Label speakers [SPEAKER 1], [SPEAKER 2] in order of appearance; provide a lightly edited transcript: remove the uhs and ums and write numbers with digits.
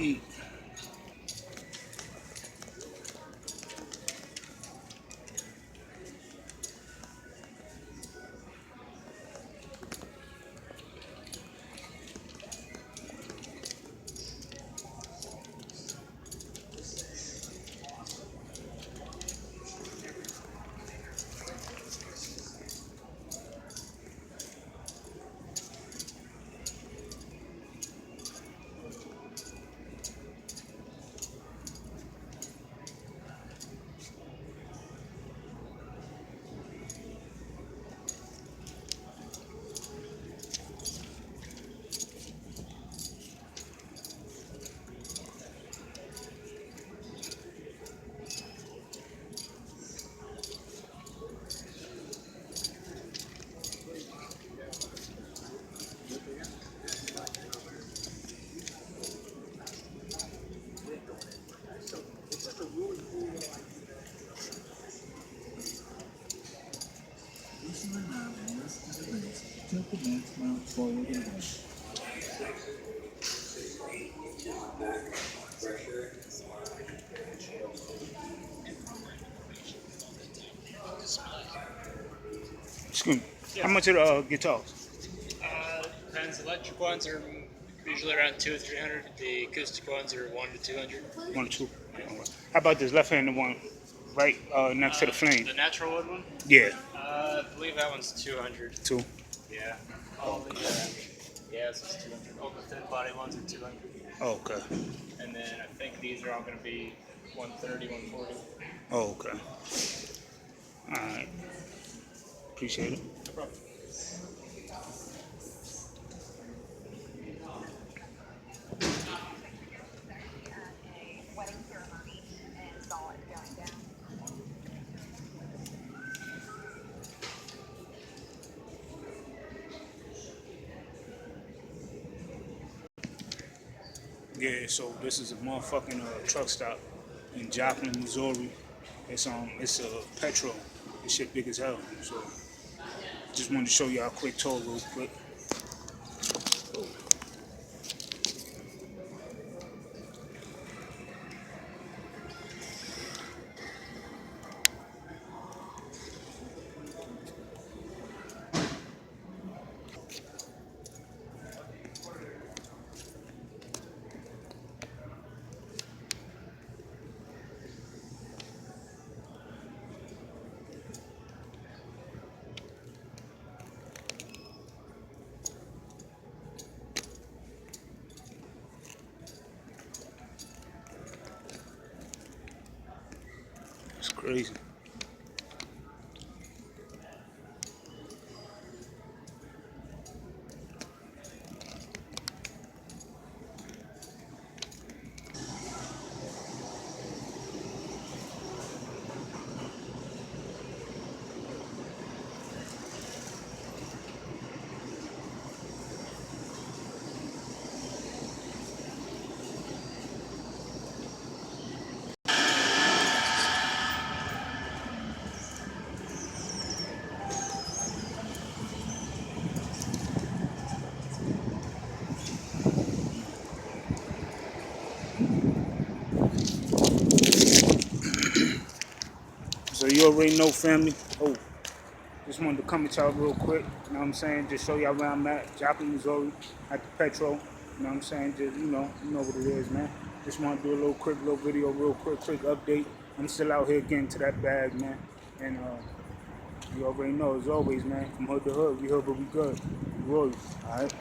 [SPEAKER 1] eat. Excuse me.
[SPEAKER 2] Yeah.
[SPEAKER 1] How much are the guitars?
[SPEAKER 2] Depends. Electric ones are usually around 200 or 300. The acoustic ones are 1 to 200.
[SPEAKER 1] 1 or 2. Alright. How about this left-handed one, right next to the flame?
[SPEAKER 2] The natural wood one?
[SPEAKER 1] Yeah,
[SPEAKER 2] I believe that one's 200.
[SPEAKER 1] 2.
[SPEAKER 2] Yeah. All the yeah, this is 200. All the thin body ones are 200.
[SPEAKER 1] Oh, okay.
[SPEAKER 2] And then I think these are all going to be 130, 140.
[SPEAKER 1] Oh, okay. All right. Appreciate it.
[SPEAKER 2] No problem.
[SPEAKER 1] Yeah, so this is a motherfucking truck stop in Joplin, Missouri. It's a petrol. This shit big as hell. So just wanted to show y'all a quick tour real quick. It's crazy. So you already know, family. Oh, just wanted to come at y'all real quick. You know what I'm saying? Just show y'all where I'm at, Joplin, Missouri, at the petrol. You know what I'm saying? Just you know what it is, man. Just want to do a little video, real quick update. I'm still out here getting to that bag, man. And you already know, as always, man. From hood to hood, we hood, but we good. We royal, all right?